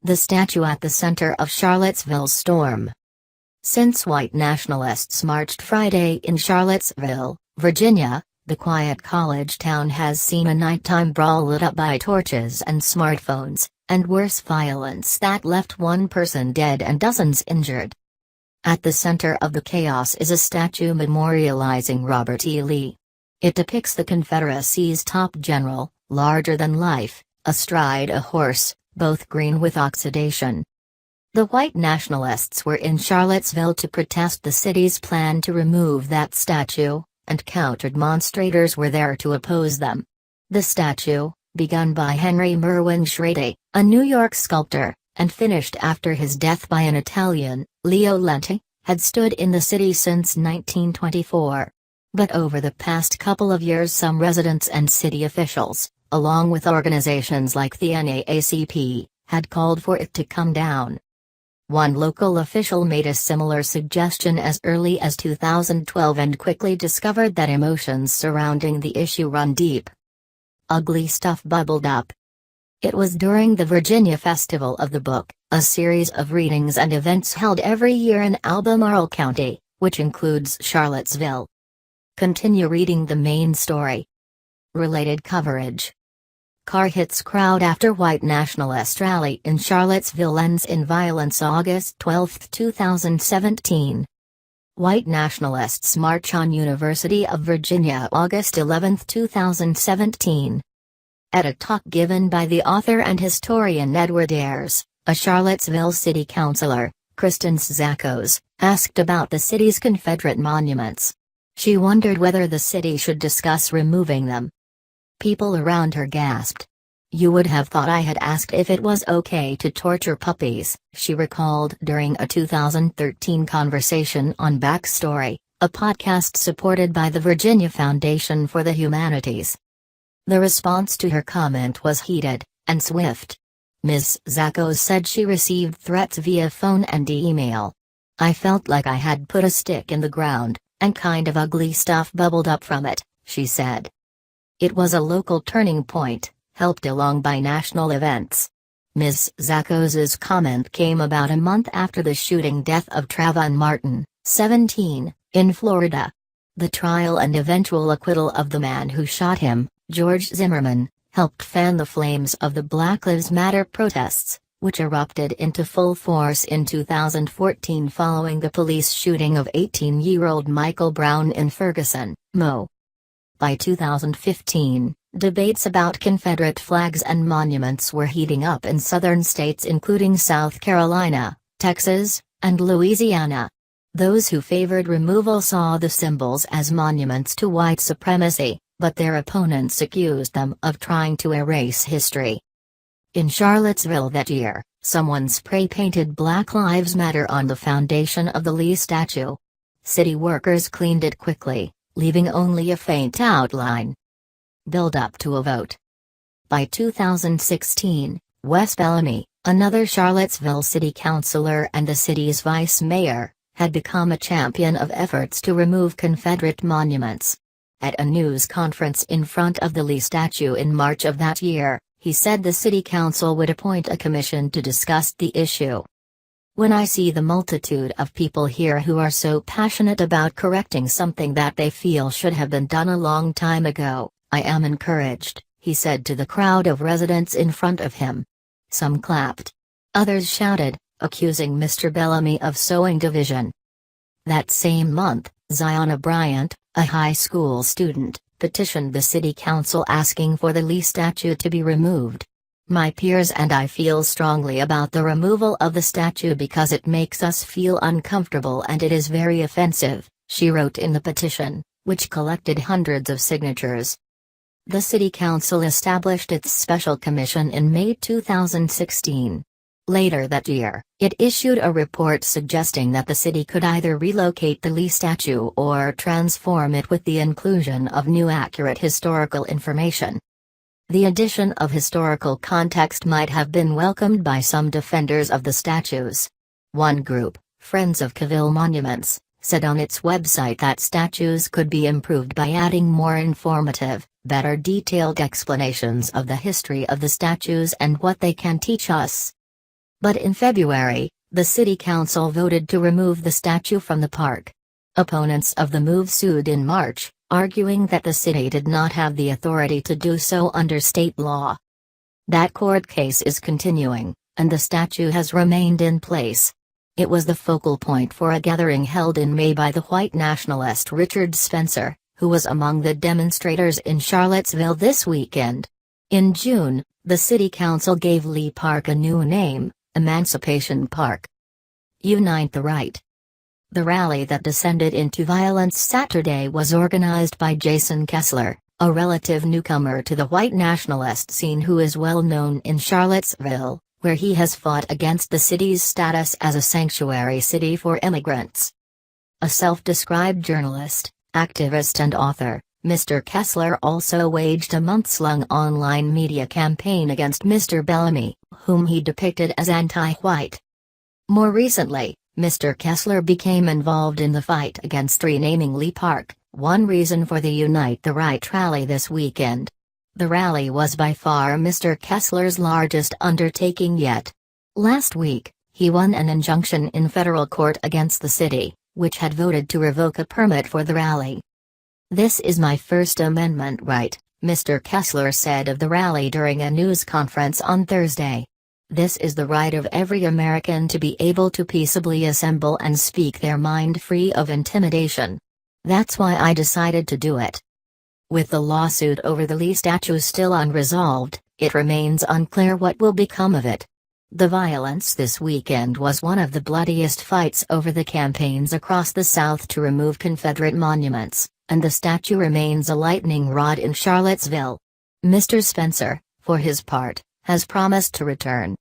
the statue at the center of Charlottesville's storm. Since white nationalists marched Friday in Charlottesville, Virginia, the quiet college town has seen a nighttime brawl lit up by torches and smartphones, and worse violence that left one person dead and dozens injured. At the center of the chaos is a statue memorializing Robert E. Lee. It depicts the Confederacy's top general, larger than life, astride a horse, both green with oxidation. The white nationalists were in Charlottesville to protest the city's plan to remove that statue, and counter-demonstrators were there to oppose them. The statue, begun by Henry Merwin Schrade, a New York sculptor, and finished after his death by an Italian, Leo Lenti, had stood in the city since 1924. But over the past couple of years some residents and city officials, along with organizations like the NAACP, had called for it to come down. One local official made a similar suggestion as early as 2012 and quickly discovered that emotions surrounding the issue run deep. Ugly stuff bubbled up. It was during the Virginia Festival of the Book, a series of readings and events held every year in Albemarle County, which includes Charlottesville. Continue reading the main story. Related coverage. Car hits crowd after white nationalist rally in Charlottesville ends in violence August 12, 2017. White nationalists march on University of Virginia August 11, 2017. At a talk given by the author and historian Edward Ayers, a Charlottesville city councilor, Kristen Zakos, asked about the city's Confederate monuments. She wondered whether the city should discuss removing them. People around her gasped. "You would have thought I had asked if it was okay to torture puppies," she recalled during a 2013 conversation on Backstory, a podcast supported by the Virginia Foundation for the Humanities. The response to her comment was heated and swift. Ms. Zakos said she received threats via phone and email. "I felt like I had put a stick in the ground, and kind of ugly stuff bubbled up from it," she said. It was a local turning point, helped along by national events. Ms. Zakos's comment came about a month after the shooting death of Trayvon Martin, 17, in Florida. The trial and eventual acquittal of the man who shot him, George Zimmerman, helped fan the flames of the Black Lives Matter protests, which erupted into full force in 2014 following the police shooting of 18-year-old Michael Brown in Ferguson, Mo. By 2015, debates about Confederate flags and monuments were heating up in southern states including South Carolina, Texas, and Louisiana. Those who favored removal saw the symbols as monuments to white supremacy, but their opponents accused them of trying to erase history. In Charlottesville that year, someone spray-painted Black Lives Matter on the foundation of the Lee statue. City workers cleaned it quickly, leaving only a faint outline. Build up to a vote. By 2016, Wes Bellamy, another Charlottesville city councilor and the city's vice mayor, had become a champion of efforts to remove Confederate monuments. At a news conference in front of the Lee statue in March of that year, he said the city council would appoint a commission to discuss the issue. "When I see the multitude of people here who are so passionate about correcting something that they feel should have been done a long time ago, I am encouraged," he said to the crowd of residents in front of him. Some clapped. Others shouted, accusing Mr. Bellamy of sowing division. That same month, Ziona Bryant, a high school student, petitioned the city council asking for the Lee statue to be removed. "My peers and I feel strongly about the removal of the statue because it makes us feel uncomfortable and it is very offensive," she wrote in the petition, which collected hundreds of signatures. The city council established its special commission in May 2016. Later that year, it issued a report suggesting that the city could either relocate the Lee statue or transform it with the inclusion of new accurate historical information. The addition of historical context might have been welcomed by some defenders of the statues. One group, Friends of Cavill Monuments, said on its website that statues could be improved by adding more informative, better detailed explanations of the history of the statues and what they can teach us. But in February, the city council voted to remove the statue from the park. Opponents of the move sued in March, arguing that the city did not have the authority to do so under state law. That court case is continuing, and the statue has remained in place. It was the focal point for a gathering held in May by the white nationalist Richard Spencer, who was among the demonstrators in Charlottesville this weekend. In June, the city council gave Lee Park a new name, Emancipation Park. Unite the Right. The rally that descended into violence Saturday was organized by Jason Kessler, a relative newcomer to the white nationalist scene who is well known in Charlottesville, where he has fought against the city's status as a sanctuary city for immigrants. A self-described journalist, activist and author, Mr. Kessler also waged a months-long online media campaign against Mr. Bellamy, whom he depicted as anti-white. More recently, Mr. Kessler became involved in the fight against renaming Lee Park, one reason for the Unite the Right rally this weekend. The rally was by far Mr. Kessler's largest undertaking yet. Last week, he won an injunction in federal court against the city, which had voted to revoke a permit for the rally. "This is my First Amendment right," Mr. Kessler said of the rally during a news conference on Thursday. "This is the right of every American to be able to peaceably assemble and speak their mind free of intimidation. That's why I decided to do it." With the lawsuit over the Lee statue still unresolved, it remains unclear what will become of it. The violence this weekend was one of the bloodiest fights over the campaigns across the South to remove Confederate monuments, and the statue remains a lightning rod in Charlottesville. Mr. Spencer, for his part, has promised to return.